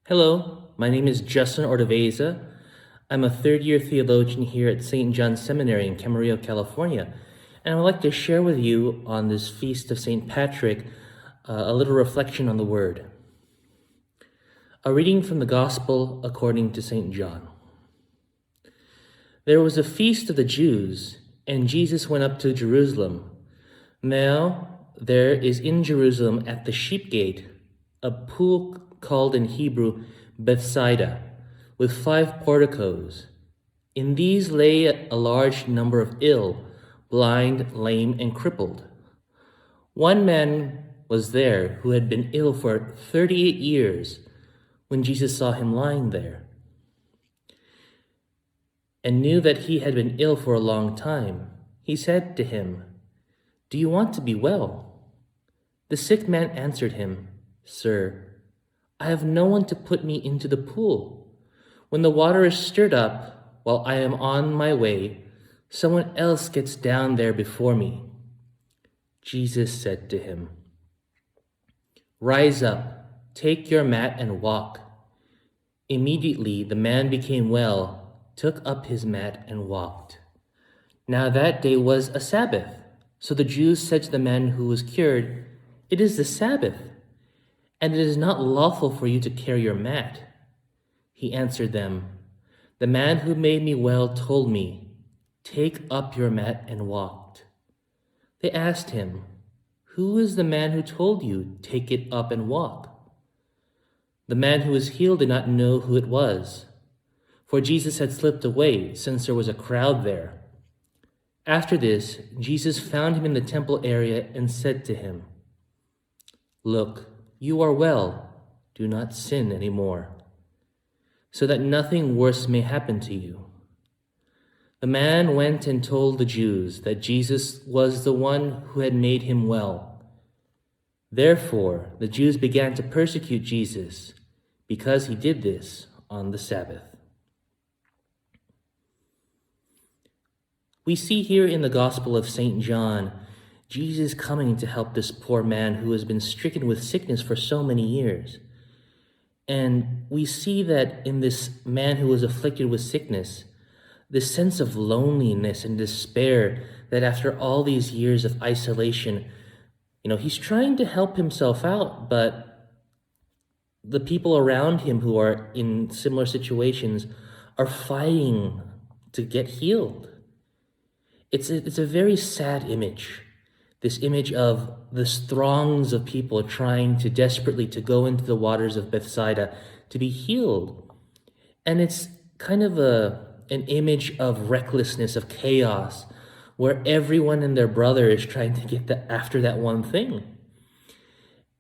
Hello, my name is Justin Ordoveza. I'm a third-year theologian here at St. John's Seminary in Camarillo, California, and I would like to share with you on this feast of St. Patrick a little reflection on the Word. A reading from the Gospel according to St. John. There was a feast of the Jews, and Jesus went up to Jerusalem. Now there is in Jerusalem at the sheep gate a pool called in Hebrew Bethsaida, with 5 porticos. In these lay a large number of ill, blind, lame, and crippled. One man was there who had been ill for 38 years. When Jesus saw him lying there, and knew that he had been ill for a long time, he said to him, "Do you want to be well?" The sick man answered him, "Sir, I have no one to put me into the pool. When the water is stirred up, while I am on my way, someone else gets down there before me." Jesus said to him, "Rise up, take your mat and walk." Immediately the man became well, took up his mat and walked. Now that day was a Sabbath. So the Jews said to the man who was cured, "It is the Sabbath, and it is not lawful for you to carry your mat." He answered them, "The man who made me well told me, 'Take up your mat and walk.'" They asked him, "Who is the man who told you, 'Take it up and walk'?" The man who was healed did not know who it was, for Jesus had slipped away, since there was a crowd there. After this, Jesus found him in the temple area and said to him, "Look, you are well. Do not sin anymore, so that nothing worse may happen to you." The man went and told the Jews that Jesus was the one who had made him well. Therefore, the Jews began to persecute Jesus because he did this on the Sabbath. We see here in the Gospel of St. John, Jesus coming to help this poor man who has been stricken with sickness for so many years. And we see that in this man who was afflicted with sickness, this sense of loneliness and despair that after all these years of isolation, he's trying to help himself out, but the people around him who are in similar situations are fighting to get healed. It's a very sad image, this image of the throngs of people trying to desperately to go into the waters of Bethsaida to be healed. And it's kind of an image of recklessness, of chaos, where everyone and their brother is trying to get after that one thing.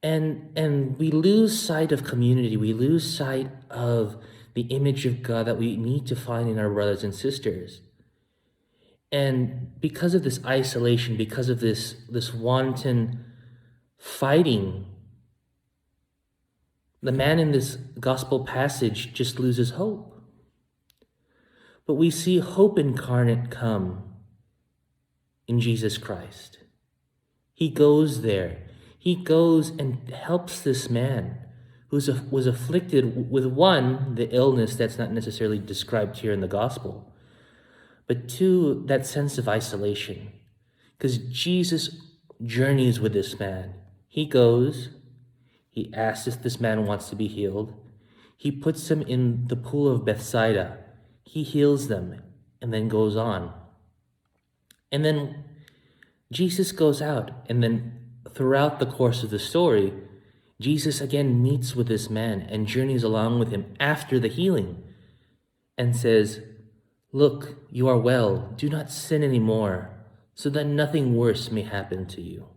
And we lose sight of community. We lose sight of the image of God that we need to find in our brothers and sisters. And because of this isolation, because of this wanton fighting, the man in this gospel passage just loses hope. But we see hope incarnate come in Jesus Christ. He goes there. He goes and helps this man who was afflicted with, one, the illness that's not necessarily described here in the gospel, but two, that sense of isolation. Because Jesus journeys with this man. He goes, he asks if this man wants to be healed. He puts him in the pool of Bethsaida. He heals them and then goes on. And then Jesus goes out, and then throughout the course of the story, Jesus again meets with this man and journeys along with him after the healing and says, "Look, you are well. Do not sin anymore, so that nothing worse may happen to you."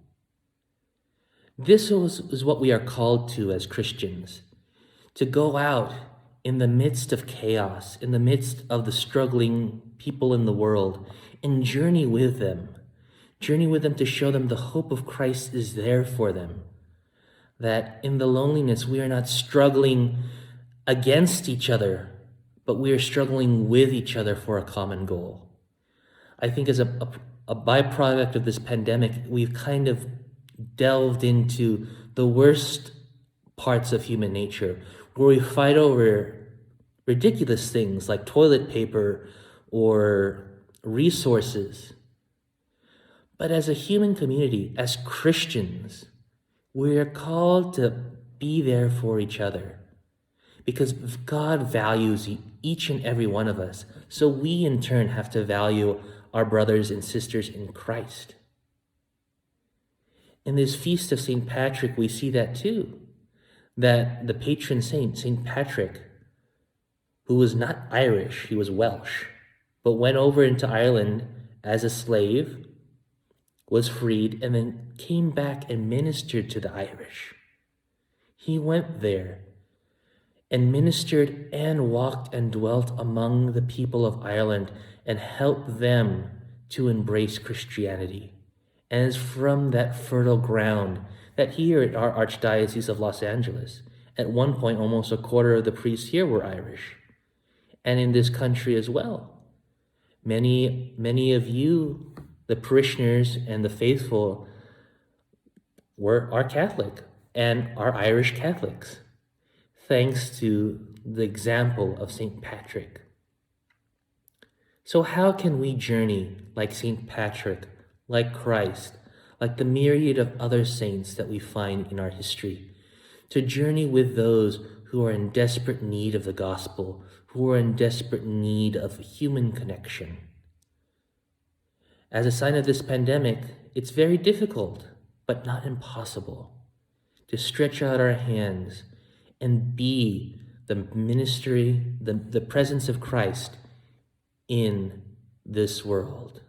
This is what we are called to as Christians, to go out in the midst of chaos, in the midst of the struggling people in the world, and journey with them to show them the hope of Christ is there for them. That in the loneliness, we are not struggling against each other, but we are struggling with each other for a common goal. I think as a byproduct of this pandemic, we've kind of delved into the worst parts of human nature, where we fight over ridiculous things like toilet paper or resources. But as a human community, as Christians, we are called to be there for each other because God values each and every one of us. So we in turn have to value our brothers and sisters in Christ. In this feast of St. Patrick, we see that too, that the patron saint, St. Patrick, who was not Irish, he was Welsh, but went over into Ireland as a slave, was freed, and then came back and ministered to the Irish. He went there and ministered and walked and dwelt among the people of Ireland and helped them to embrace Christianity. And it's from that fertile ground that here at our Archdiocese of Los Angeles, at one point almost a quarter of the priests here were Irish. And in this country as well. Many of you, the parishioners and the faithful, are Catholic and are Irish Catholics, thanks to the example of St. Patrick. So how can we journey like St. Patrick, like Christ, like the myriad of other saints that we find in our history, to journey with those who are in desperate need of the gospel, who are in desperate need of human connection? As a sign of this pandemic, it's very difficult, but not impossible, to stretch out our hands and be the ministry, the presence of Christ in this world.